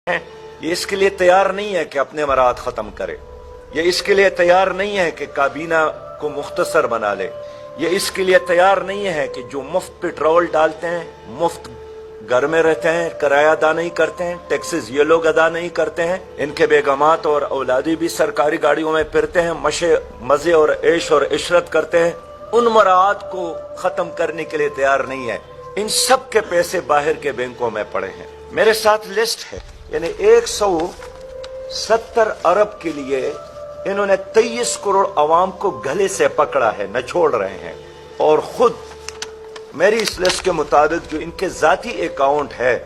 ہیں، یہ اس کے لیے تیار نہیں ہے کہ اپنے مراد ختم کرے، یہ اس کے لیے تیار نہیں ہے کہ کابینہ کو مختصر بنا لے، یہ اس کے لیے تیار نہیں ہے کہ جو مفت پیٹرول ڈالتے ہیں، مفت گھر میں رہتے ہیں، کرایہ ادا نہیں کرتے ہیں، ٹیکسز یہ لوگ ادا نہیں کرتے ہیں، ان کے بیگمات اور اولادی بھی سرکاری گاڑیوں میں پھرتے ہیں، مزے اور عیش اور عشرت کرتے ہیں، ان مراعات کو ختم کرنے کے لیے تیار نہیں ہے۔ ان سب کے پیسے باہر کے بینکوں میں پڑے ہیں، میرے ساتھ لسٹ ہے، یعنی 170 ارب کے لیے انہوں نے 23 کروڑ عوام کو گلے سے پکڑا ہے، نہ چھوڑ رہے ہیں، اور خود میری اس لسٹ کے مطابق جو ان کے ذاتی اکاؤنٹ ہے،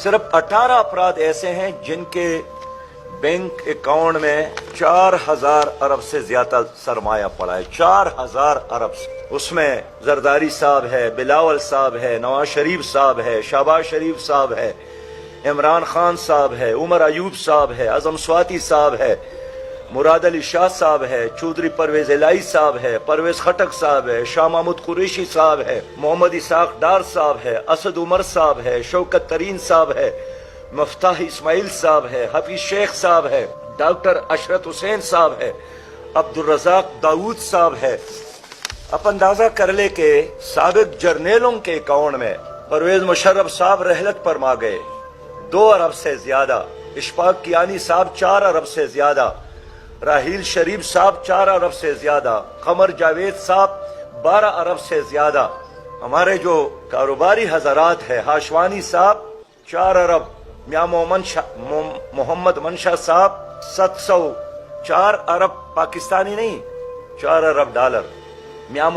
صرف 18 افراد ایسے ہیں جن کے بینک اکاؤنٹ میں 4000 ارب سے زیادہ سرمایہ پڑا ہے، 4000 ارب سے۔ اس میں زرداری صاحب ہے، بلاول صاحب ہے، نواز شریف صاحب ہے، شہباز شریف صاحب ہے، عمران خان صاحب ہے، عمر ایوب صاحب ہے، اعظم سواتی صاحب ہے، مراد علی شاہ صاحب ہے، چودھری پرویز الہی صاحب ہے، پرویز خٹک صاحب ہے، شاہ محمود قریشی صاحب ہے، محمد اسحاق ڈار صاحب ہے، اسد عمر صاحب ہے، شوکت ترین صاحب ہے، مفتاح اسماعیل صاحب ہے، حفیظ شیخ صاحب ہے، ڈاکٹر اشرت حسین صاحب ہے، عبدالرزاق داؤد صاحب ہے۔ آپ اندازہ کر لے کہ سابق جرنیلوں کے اکاؤنٹ میں پرویز مشرف صاحب رحلت پر ماں گئے 2 ارب سے زیادہ، اشفاق کیانی صاحب 4 ارب سے زیادہ، راحیل شریف صاحب 4 ارب سے زیادہ، قمر جاوید صاحب 12 ارب سے زیادہ، ہمارے جو کاروباری حضرات ہیں، ہاشوانی صاحب 4 ارب، میاں محمد منشا صاحب 704 ارب پاکستانی نہیں، 4 ارب ڈالر، میاں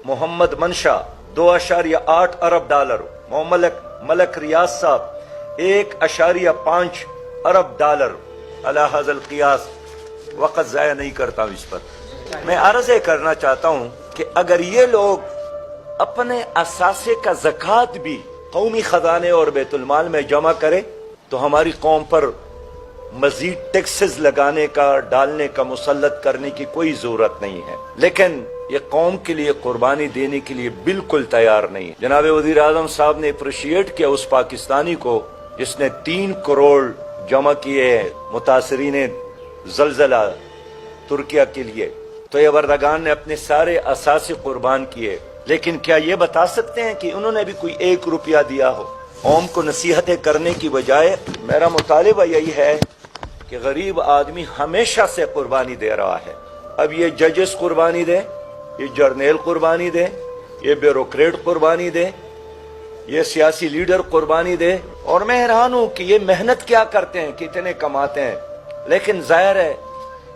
محمد منشا 2.8 ارب ڈالر، ملک ریاض صاحب 1.5 ارب ڈالر۔ علی ھذا القیاس وقت ضائع نہیں کرتا ہوں اس پر، میں عرض کرنا چاہتا ہوں کہ اگر یہ لوگ اپنے اثاثے کا زکوٰۃ بھی قومی خزانے اور بیت المال میں جمع کرے تو ہماری قوم پر مزید ٹیکسز لگانے کا، ڈالنے کا، مسلط کرنے کی کوئی ضرورت نہیں ہے، لیکن یہ قوم کے لیے قربانی دینے کے لیے بالکل تیار نہیں ہے۔ جناب وزیر اعظم صاحب نے اپریشیٹ کیا اس پاکستانی کو جس نے 3 کروڑ جمع کیے متاثرین زلزلہ ترکیہ کے لیے، تو یہ وردگان نے اپنے سارے اثاثے قربان کیے، لیکن کیا یہ بتا سکتے ہیں کہ انہوں نے بھی کوئی 1 روپیہ دیا ہو؟ قوم کو نصیحتیں کرنے کی بجائے میرا مطالبہ یہی ہے کہ غریب آدمی ہمیشہ سے قربانی دے رہا ہے، اب یہ ججز قربانی دے، یہ جرنیل قربانی دے، یہ بیوروکریٹ قربانی دے، یہ سیاسی لیڈر قربانی دے، اور میں حیران ہوں کہ یہ محنت کیا کرتے ہیں، کتنے کماتے ہیں، لیکن ظاہر ہے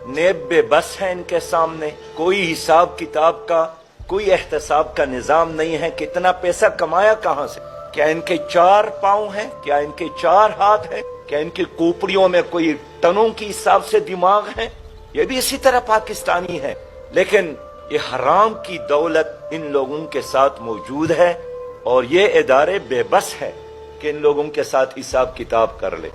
نیب بے بس ہے ان کے سامنے، کوئی حساب کتاب کا، کوئی احتساب کا نظام نہیں ہے، کتنا پیسہ کمایا کہاں سے، کیا ان کے 4 پاؤں ہیں، کیا ان کے 4 ہاتھ ہیں، کیا ان کی کوپڑیوں میں کوئی ٹنوں کی حساب سے دماغ ہے؟ یہ بھی اسی طرح پاکستانی ہے، لیکن یہ حرام کی دولت ان لوگوں کے ساتھ موجود ہے، اور یہ ادارے بے بس ہے کہ ان لوگوں کے ساتھ حساب کتاب کر لے۔